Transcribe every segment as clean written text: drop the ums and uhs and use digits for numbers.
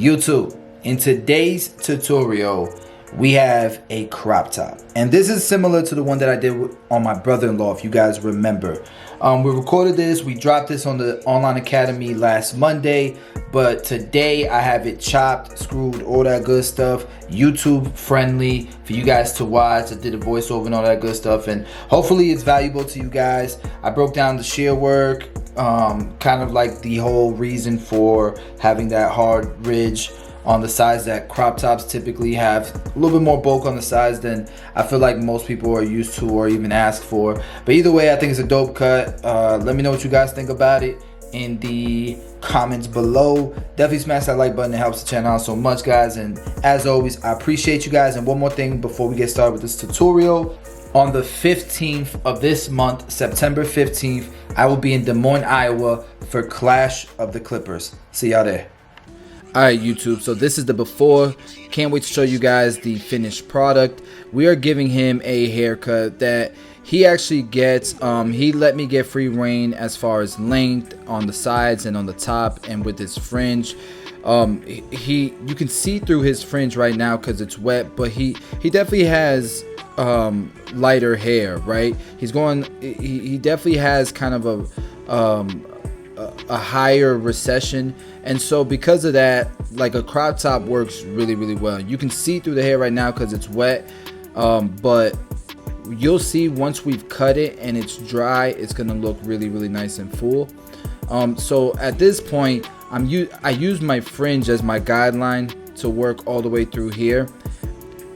YouTube, in today's tutorial, we have a crop top. And this is similar to the one that I did on my brother-in-law, if you guys remember. We recorded this, we dropped this on the Online Academy last Monday, but today I have it chopped, screwed, all that good stuff, YouTube friendly for you guys to watch. I did a voiceover and all that good stuff, and hopefully it's valuable to you guys. I broke down the shear work, kind of like the whole reason for having that hard ridge on the sides that crop tops typically have, a little bit more bulk on the sides than I feel like most people are used to or even ask for. But either way, I think it's a dope cut. Let me know what you guys think about it in the comments below. Definitely smash that like button, it helps the channel out so much, guys. And as always, I appreciate you guys. And one more thing before we get started with this tutorial. On the 15th of this month, September 15th, I will be in Des Moines, Iowa for Clash of the Clippers. See y'all there. Alright YouTube, so this is the before. Can't wait to show you guys the finished product. We are giving him a haircut that he actually gets. He let me get free reign as far as length on the sides and on the top, and with his fringe. You can see through his fringe right now because it's wet, but he definitely has lighter hair, right? He definitely has kind of a higher recession, and so because of that, like, a crop top works really well. You can see through the hair right now because it's wet, but you'll see once we've cut it and it's dry, it's gonna look really nice and full. So at this point, I use my fringe as my guideline to work all the way through here.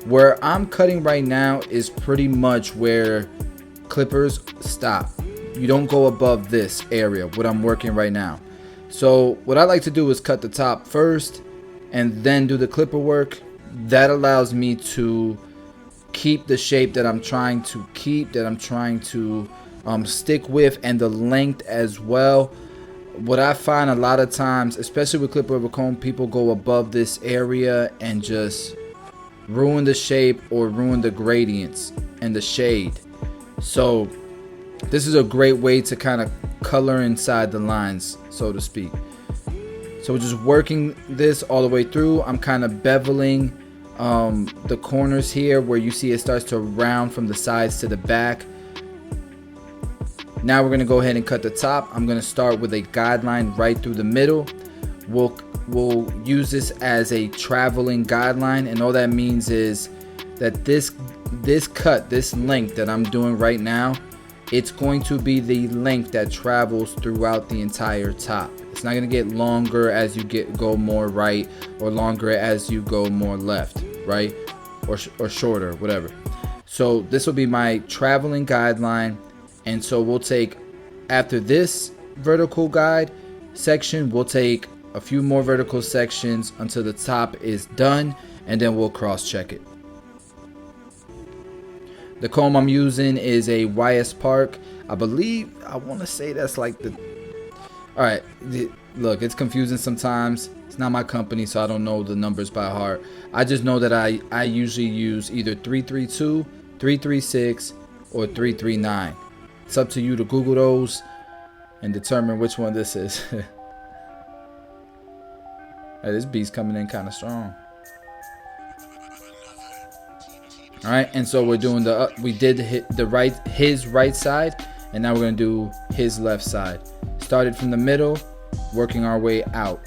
Where I'm cutting right now is pretty much where clippers stop. You don't go above this area, what I'm working right now. So what I like to do is cut the top first and then do the clipper work. That allows me to keep the shape that I'm trying to keep, that I'm trying to stick with, and the length as well. What I find a lot of times, especially with clipper over comb, people go above this area and just ruin the shape or ruin the gradients and the shade. So this is a great way to kind of color inside the lines, so to speak. So we're just working this all the way through. I'm kind of beveling the corners here where you see it starts to round from the sides to the back. Now we're going to go ahead and cut the top. I'm going to start with a guideline right through the middle. We'll use this as a traveling guideline, and all that means is that this cut, this length that I'm doing right now, it's going to be the length that travels throughout the entire top. It's not going to get longer as you go more right, or longer as you go more left, right, or shorter, whatever. So this will be my traveling guideline. And so we'll take, after this vertical guide section, we'll take a few more vertical sections until the top is done, and then we'll cross check it. The comb I'm using is a YS Park. I want to say that's like the... Alright, look, it's confusing sometimes. It's not my company, so I don't know the numbers by heart. I just know that I usually use either 332, 336, or 339. It's up to you to Google those and determine which one this is. Hey, this beat's coming in kind of strong. All right, and so we're doing we did hit his right side, and now we're gonna do his left side. Started from the middle, working our way out.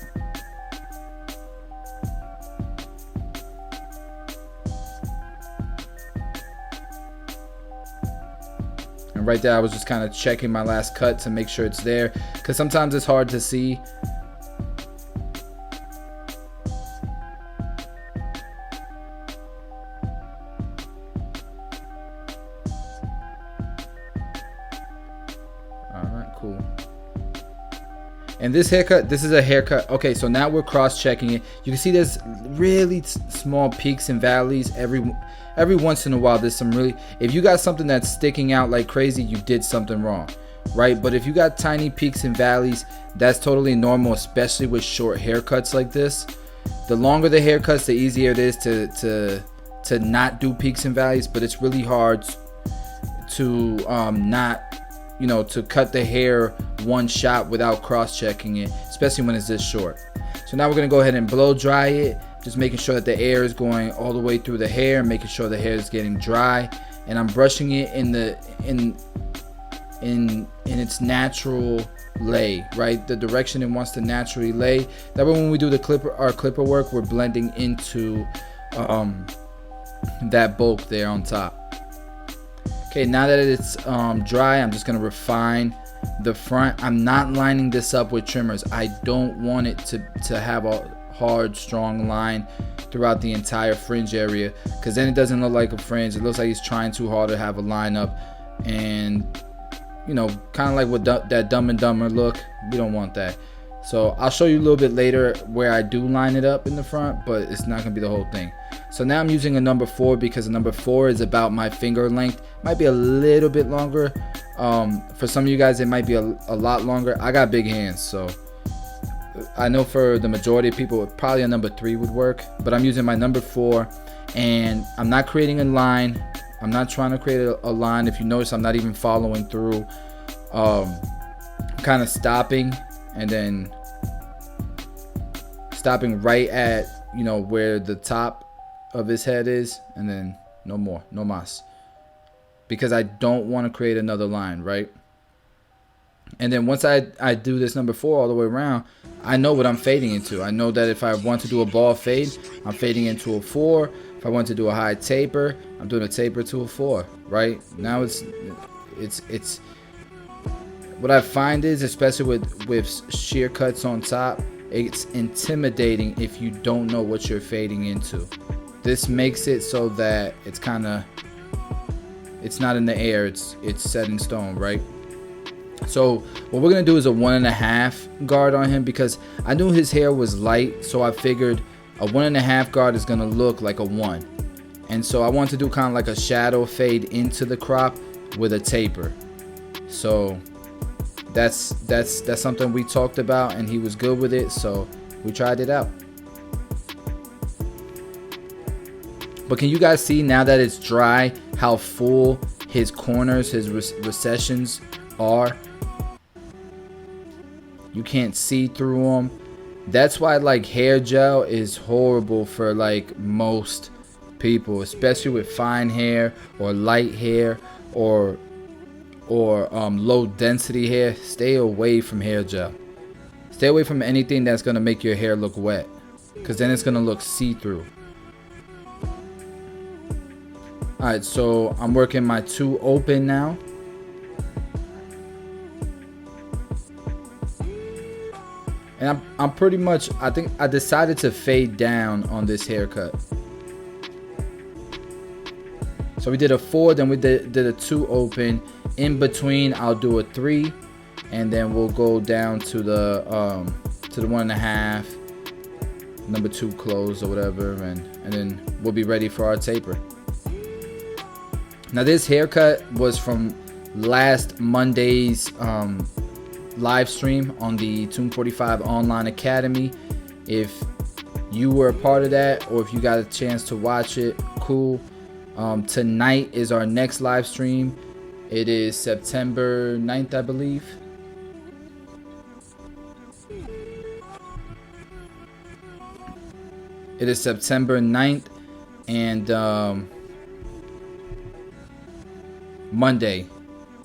And right there, I was just kind of checking my last cut to make sure it's there, because sometimes it's hard to see. Cool. And this haircut, this is a haircut. Okay, so now we're cross-checking it. You can see there's really small peaks and valleys every once in a while. There's some really, if you got something that's sticking out like crazy, you did something wrong, right? But if you got tiny peaks and valleys, that's totally normal, especially with short haircuts like this. The longer the haircuts, the easier it is to not do peaks and valleys, but it's really hard to not, you know, to cut the hair one shot without cross-checking it, especially when it's this short. So now we're gonna go ahead and blow dry it, just making sure that the air is going all the way through the hair, making sure the hair is getting dry. And I'm brushing it in its natural lay, right? The direction it wants to naturally lay. That way when we do our clipper work, we're blending into that bulk there on top. Okay, now that it's dry, I'm just gonna refine the front. I'm not lining this up with trimmers. I don't want it to have a hard, strong line throughout the entire fringe area, because then it doesn't look like a fringe. It looks like he's trying too hard to have a line up, and you know, kind of like with that Dumb and Dumber look. We don't want that. So I'll show you a little bit later where I do line it up in the front, but it's not gonna be the whole thing. So now I'm using a number 4 because a number 4 is about my finger length. Might be a little bit longer. For some of you guys, it might be a lot longer. I got big hands, so I know for the majority of people, probably a number 3 would work. But I'm using my number 4, and I'm not creating a line. I'm not trying to create a line. If you notice, I'm not even following through. I'm kind of stopping, and then stopping right at, you know, where the top of his head is, and then no more, no mas, because I don't want to create another line, right? And then once I do this number 4 all the way around, I know what I'm fading into. I know that if I want to do a ball fade, I'm fading into a 4. If I want to do a high taper, I'm doing a taper to a 4, right? Now it's what I find is, especially with shear cuts on top, it's intimidating if you don't know what you're fading into. This makes it so that it's not in the air, it's set in stone, right? So what we're gonna do is a 1.5 guard on him, because I knew his hair was light, so I figured a 1.5 guard is gonna look like a 1. And so I want to do kind of like a shadow fade into the crop with a taper. So that's something we talked about, and he was good with it, so we tried it out. But can you guys see now that it's dry how full his corners, his recessions are? You can't see through them. That's why like hair gel is horrible for like most people, especially with fine hair or light hair or low density hair. Stay away from hair gel. Stay away from anything that's gonna make your hair look wet, because then it's gonna look see-through. Alright, so I'm working my 2 open now. And I'm pretty much, I think I decided to fade down on this haircut. So we did a 4, then we did a 2 open. In between, I'll do a 3, and then we'll go down to the 1.5, number 2 close or whatever, and then we'll be ready for our taper. Now this haircut was from last Monday's live stream on the Tomb 45 Online Academy. If you were a part of that, or if you got a chance to watch it, cool. Tonight is our next live stream. It is September 9th, I believe. It is September 9th, and Monday.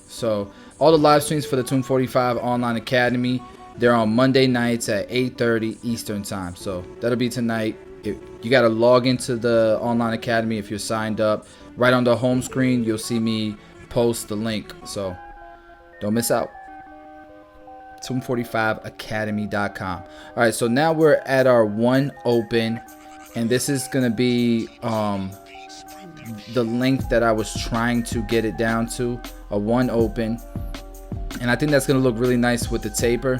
So all the live streams for the Tomb 45 Online Academy, they're on Monday nights at 8:30 Eastern time. So that'll be tonight. You got to log into the Online Academy if you're signed up. Right on the home screen, you'll see me post the link. So don't miss out. Tomb45academy.com. All right, so now we're at our 1 open, and this is going to be the length that I was trying to get it down to, a 1 open. And I think that's going to look really nice with the taper.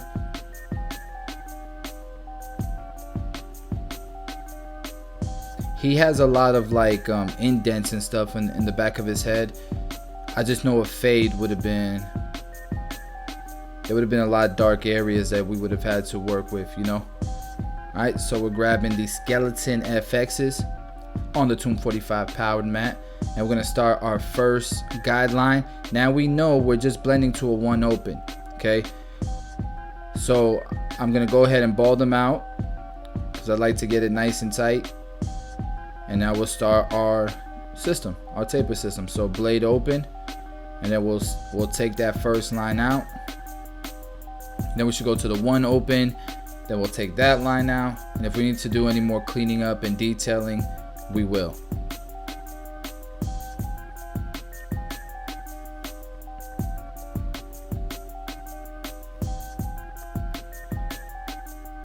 He has a lot of like indents and stuff in the back of his head. I just know a fade would have been, there would have been a lot of dark areas that we would have had to work with, you know. Alright, so we're grabbing the Skeleton FXs on the Tomb 45 powered mat, and we're going to start our first guideline. Now we know we're just blending to a 1 open, okay? So I'm going to go ahead and ball them out, because I like to get it nice and tight. And now we'll start our system, our taper system. So blade open, and then we'll take that first line out. Then we should go to the one open, then we'll take that line out, and if we need to do any more cleaning up and detailing, we will.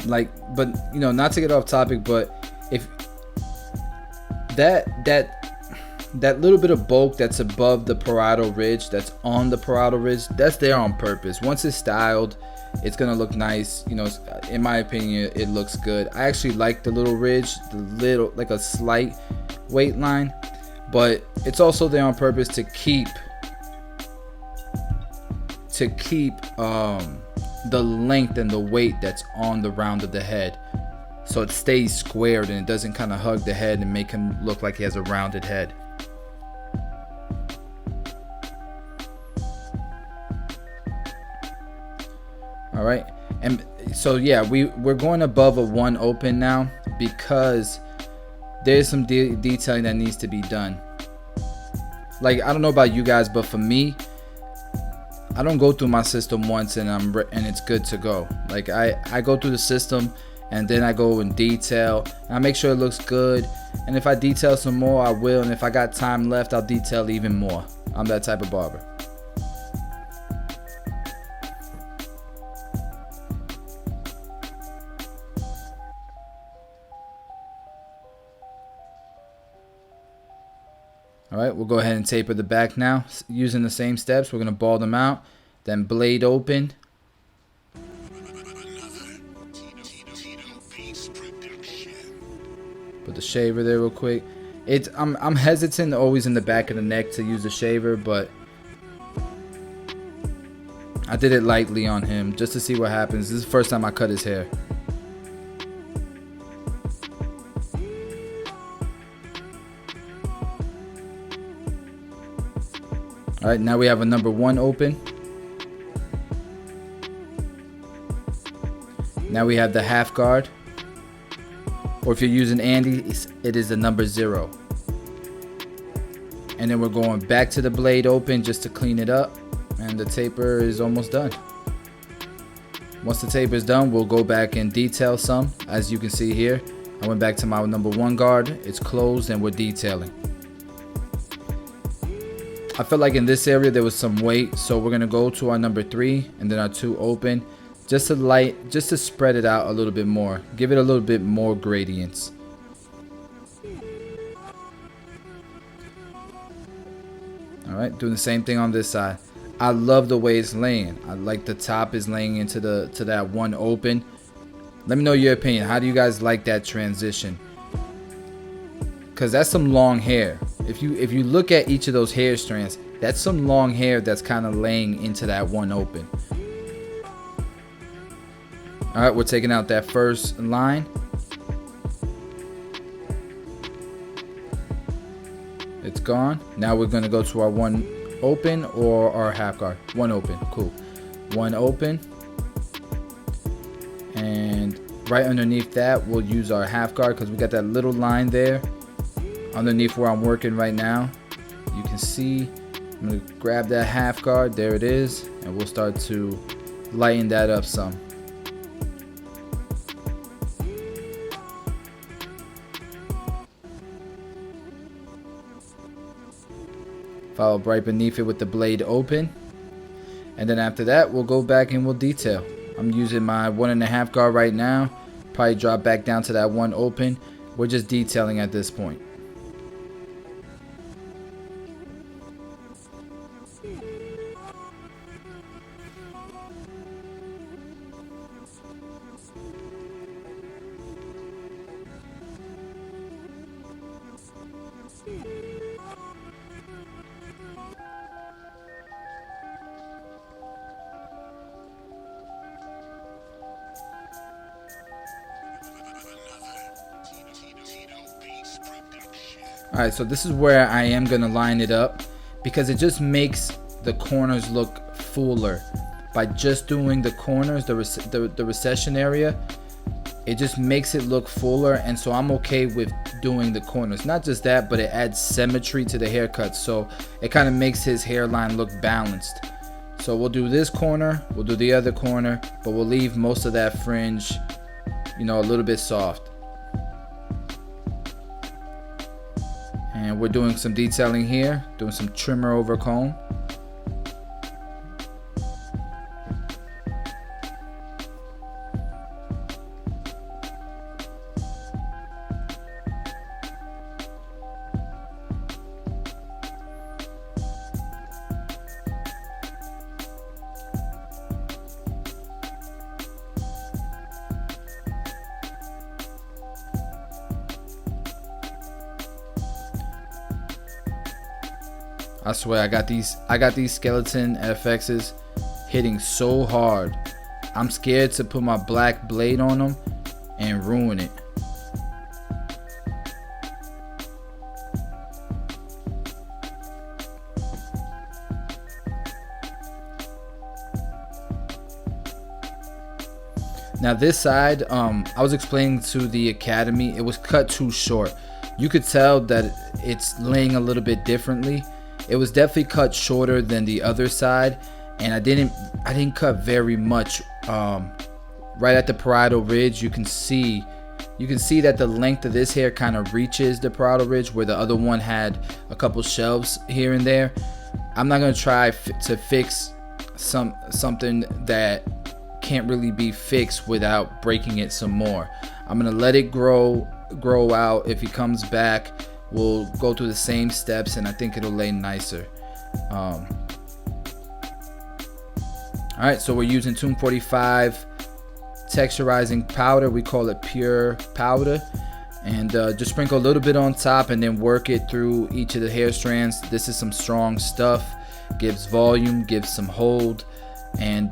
Like, but you know, not to get off topic, but if that little bit of bulk that's above the parietal ridge, that's on the parietal ridge, that's there on purpose. Once it's styled, it's gonna look nice. You know, in my opinion, it looks good. I actually like the little ridge, the little, like a slight weight line, but it's also there on purpose to keep the length and the weight that's on the round of the head, so it stays squared and it doesn't kind of hug the head and make him look like he has a rounded head. All right, and so yeah, we're going above a one open now because there's some detailing that needs to be done. Like, I don't know about you guys, but for me, I don't go through my system once and it's good to go. Like, I go through the system and then I go and detail, and I make sure it looks good, and if I detail some more, I will, and if I got time left, I'll detail even more. I'm that type of barber. Alright, we'll go ahead and taper the back now. Using the same steps, we're going to ball them out. Then blade open. Put the shaver there real quick. I'm hesitant always in the back of the neck to use the shaver, but I did it lightly on him just to see what happens. This is the first time I cut his hair. Alright, now we have a number one open. Now we have the half guard. Or if you're using Andy, it is the number 0. And then we're going back to the blade open just to clean it up. And the taper is almost done. Once the taper is done, we'll go back and detail some. As you can see here, I went back to my number one guard. It's closed and we're detailing. I felt like in this area there was some weight, so we're gonna go to our number 3 and then our 2 open, just to spread it out a little bit more, give it a little bit more gradients. All right, doing the same thing on this side. I love the way it's laying. I like the top is laying into that one open. Let me know your opinion. How do you guys like that transition? Because that's some long hair. If you look at each of those hair strands, that's some long hair that's kind of laying into that one open. All right, we're taking out that first line. It's gone. Now we're going to go to our one open or our half guard. One open, cool. One open. And right underneath that, we'll use our half guard because we got that little line there underneath where I'm working right now. You can see I'm going to grab that half guard. There it is. And we'll start to lighten that up some. Follow right beneath it with the blade open. And then after that, we'll go back and we'll detail. I'm using my 1.5 guard right now. Probably drop back down to that one open. We're just detailing at this point. Alright, so this is where I am going to line it up because it just makes the corners look fuller. By just doing the corners, the recession area, it just makes it look fuller, and so I'm okay with doing the corners. Not just that, but it adds symmetry to the haircut, so it kind of makes his hairline look balanced. So we'll do this corner, we'll do the other corner, but we'll leave most of that fringe, you know, a little bit soft. And we're doing some detailing here, doing some trimmer over comb. I swear I got these skeleton FXs hitting so hard. I'm scared to put my black blade on them and ruin it. Now this side, I was explaining to the academy, it was cut too short. You could tell that it's laying a little bit differently. It was definitely cut shorter than the other side, and I didn't cut very much. Right at the parietal ridge, you can see that the length of this hair kind of reaches the parietal ridge, where the other one had a couple shelves here and there. I'm not gonna try to fix something that can't really be fixed without breaking it some more. I'm gonna let it grow out. If he comes back, we'll go through the same steps, and I think it'll lay nicer. Alright, so we're using 245 texturizing powder. We call it pure powder, and just sprinkle a little bit on top and then work it through each of the hair strands. This is some strong stuff, gives volume, gives some hold, and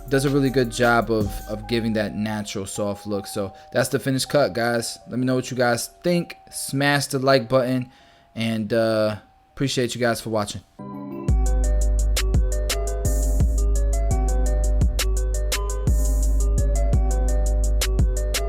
does a really good job of giving that natural soft look. So that's the finished cut, guys. Let me know what you guys think. Smash the like button, and appreciate you guys for watching.